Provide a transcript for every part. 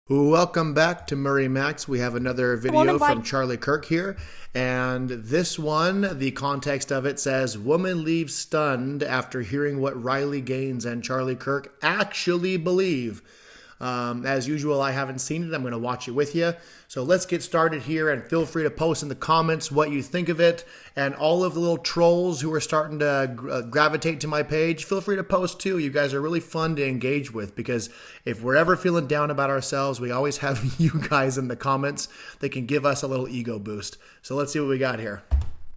Welcome back to Murray Max. We have another video from Charlie Kirk here. And this one, the context of it says, woman leaves stunned after hearing what Riley Gaines and Charlie Kirk actually believe. As usual, I haven't seen it. I'm going to watch it with you. So let's get started here, and feel free to post in the comments what you think of it. And all of the little trolls who are starting to gravitate to my page, feel free to post too. You guys are really fun to engage with, because if we're ever feeling down about ourselves, we always have you guys in the comments that can give us a little ego boost. So let's see what we got here.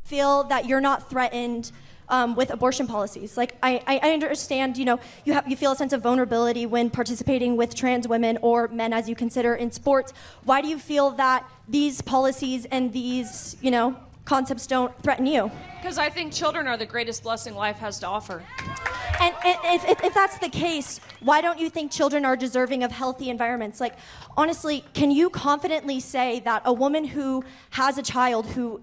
Feel that you're not threatened with abortion policies. Like, I understand, you feel a sense of vulnerability when participating with trans women or men, as you consider, in sports. Why do you feel that these policies and these, concepts don't threaten you? Because I think children are the greatest blessing life has to offer. And if that's the case, why don't you think children are deserving of healthy environments? Like, honestly, can you confidently say that a woman who has a child who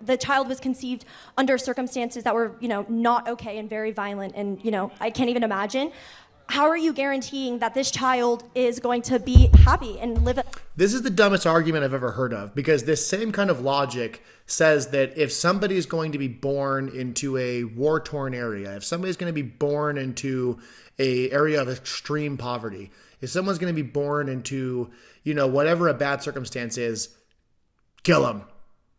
the child was conceived under circumstances that were, not okay and very violent, and, I can't even imagine. How are you guaranteeing that this child is going to be happy and live? This is the dumbest argument I've ever heard of, because this same kind of logic says that if somebody is going to be born into a war-torn area, if somebody's going to be born into an area of extreme poverty, if someone's going to be born into, whatever a bad circumstance is, kill them.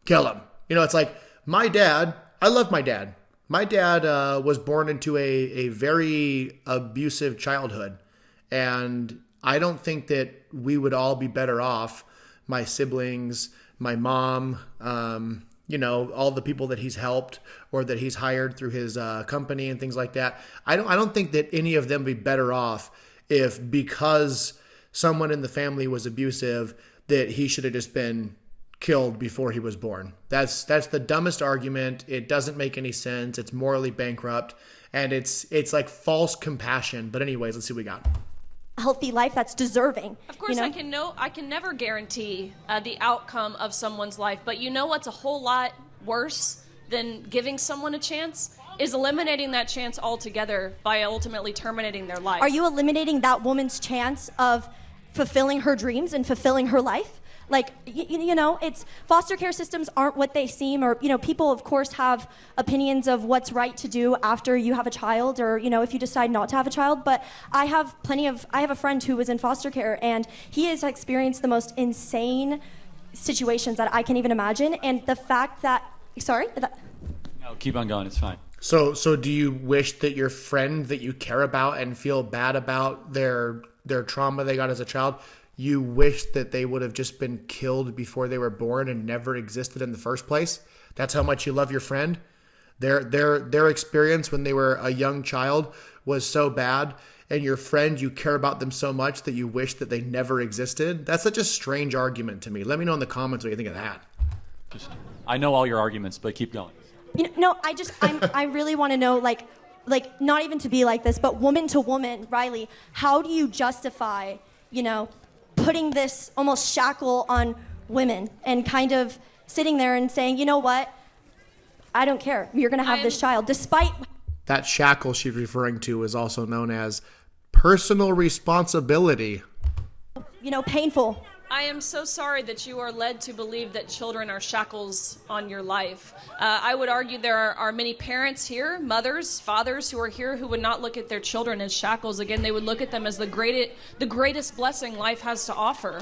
Kill them. It's like my dad. I love my dad. My dad was born into a very abusive childhood. And I don't think that we would all be better off, my siblings, my mom, all the people that he's helped or that he's hired through his company and things like that. I don't think that any of them would be better off if, because someone in the family was abusive, that he should have just been killed before he was born. That's the dumbest argument. It doesn't make any sense. It's morally bankrupt, and it's like false compassion. But anyways, let's see what we got. A healthy life that's deserving. Of course, I can never guarantee the outcome of someone's life, but what's a whole lot worse than giving someone a chance is eliminating that chance altogether by ultimately terminating their life. Are you eliminating that woman's chance of fulfilling her dreams and fulfilling her life? Like, it's foster care systems aren't what they seem, or, people, of course, have opinions of what's right to do after you have a child, or, if you decide not to have a child. But I have a friend who was in foster care, and he has experienced the most insane situations that I can even imagine. And the fact that, No, keep on going. It's fine. So do you wish that your friend that you care about and feel bad about their trauma they got as a child, you wish that they would have just been killed before they were born and never existed in the first place? That's how much you love your friend? Their experience when they were a young child was so bad, and your friend, you care about them so much that you wish that they never existed? That's such a strange argument to me. Let me know in the comments what you think of that. I know all your arguments, but keep going. I really want to know, like not even to be like this, but woman to woman, Riley, how do you justify, putting this almost shackle on women and kind of sitting there and saying, you know what, I don't care, you're going to have this child, despite... That shackle she's referring to is also known as personal responsibility. Painful. I am so sorry that you are led to believe that children are shackles on your life. I would argue there are many parents here, mothers, fathers who are here who would not look at their children as shackles. Again, they would look at them as the greatest blessing life has to offer.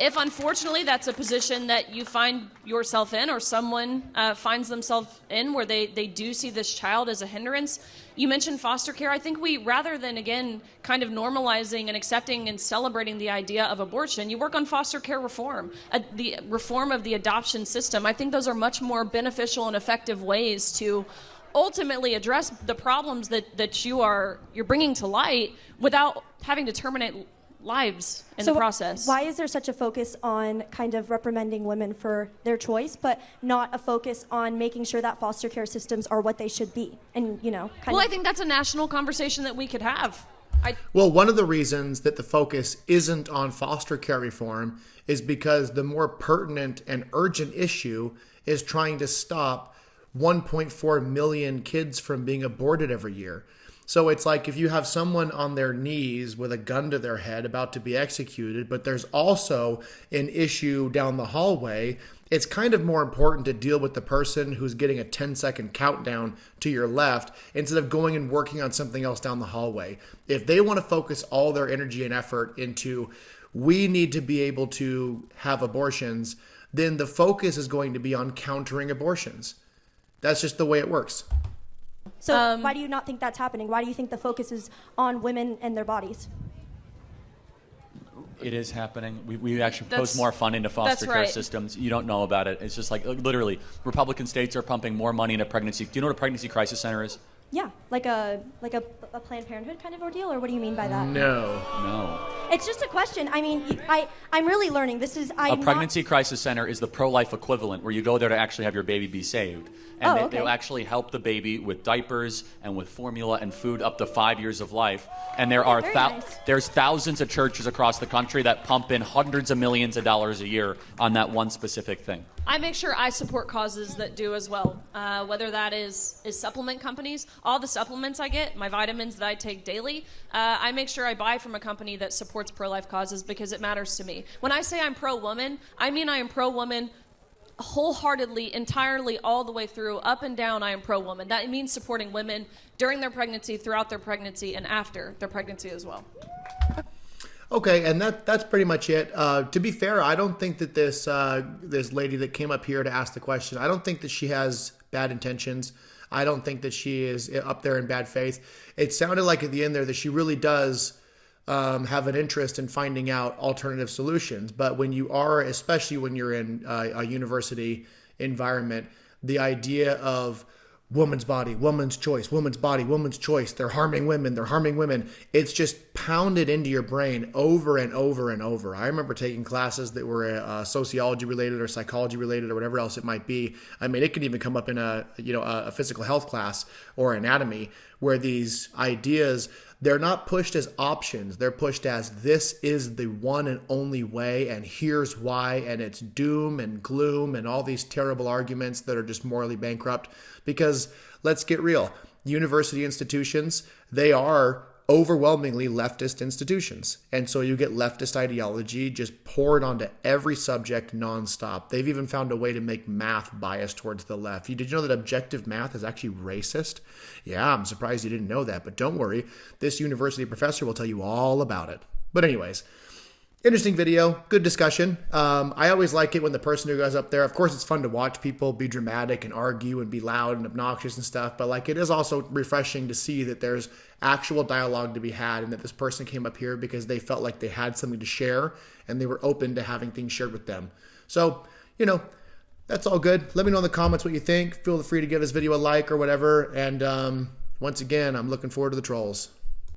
If unfortunately that's a position that you find yourself in, or someone finds themselves in, where they do see this child as a hindrance, you mentioned foster care. I think we, rather than, again, kind of normalizing and accepting and celebrating the idea of abortion, you work on foster care reform, the reform of the adoption system. I think those are much more beneficial and effective ways to ultimately address the problems that you're bringing to light without having to terminate lives in the process. Why is there such a focus on kind of reprimanding women for their choice, but not a focus on making sure that foster care systems are what they should be? And, I think that's a national conversation that we could have. Well, one of the reasons that the focus isn't on foster care reform is because the more pertinent and urgent issue is trying to stop 1.4 million kids from being aborted every year. So it's like if you have someone on their knees with a gun to their head about to be executed, but there's also an issue down the hallway, it's kind of more important to deal with the person who's getting a 10-second countdown to your left instead of going and working on something else down the hallway. If they want to focus all their energy and effort into, we need to be able to have abortions, then the focus is going to be on countering abortions. That's just the way it works. So why do you not think that's happening? Why do you think the focus is on women and their bodies? It is happening. We actually post more funding to foster care systems. You don't know about it. It's just like literally, Republican states are pumping more money into pregnancy. Do you know what a pregnancy crisis center is? Yeah, like a Planned Parenthood kind of ordeal, or what do you mean by that? No. It's just a question. I mean, I'm really learning. A pregnancy crisis center is the pro-life equivalent, where you go there to actually have your baby be saved. And they'll actually help the baby with diapers and with formula and food up to 5 years of life. And there are there's thousands of churches across the country that pump in hundreds of millions of dollars a year on that one specific thing. I make sure I support causes that do as well, whether that is supplement companies. All the supplements I get, my vitamins that I take daily, I make sure I buy from a company that supports pro-life causes because it matters to me. When I say I'm pro-woman, I mean I am pro-woman wholeheartedly, entirely, all the way through, up and down. I am pro-woman. That means supporting women during their pregnancy, throughout their pregnancy, and after their pregnancy as well. Okay, and that's pretty much it. To be fair, I don't think that this lady that came up here to ask the question, I don't think that she has bad intentions. I don't think that she is up there in bad faith. It sounded like at the end there that she really does have an interest in finding out alternative solutions. But when you are, especially when you're in a university environment, the idea of woman's body, woman's choice, woman's body, woman's choice, they're harming women. It's just pounded into your brain over and over and over. I remember taking classes that were sociology related or psychology related or whatever else it might be. I mean, it could even come up in a physical health class or anatomy where these ideas, they're not pushed as options. They're pushed as this is the one and only way, and here's why, and it's doom and gloom and all these terrible arguments that are just morally bankrupt. Because let's get real, university institutions, they are overwhelmingly leftist institutions. And so you get leftist ideology just poured onto every subject nonstop. They've even found a way to make math biased towards the left. Did you know that objective math is actually racist? Yeah, I'm surprised you didn't know that, but don't worry. This university professor will tell you all about it. But anyways, interesting video, good discussion. I always like it when the person who goes up there, of course it's fun to watch people be dramatic and argue and be loud and obnoxious and stuff, but like it is also refreshing to see that there's actual dialogue to be had and that this person came up here because they felt like they had something to share and they were open to having things shared with them. So, that's all good. Let me know in the comments what you think. Feel free to give this video a like or whatever. And once again, I'm looking forward to the trolls.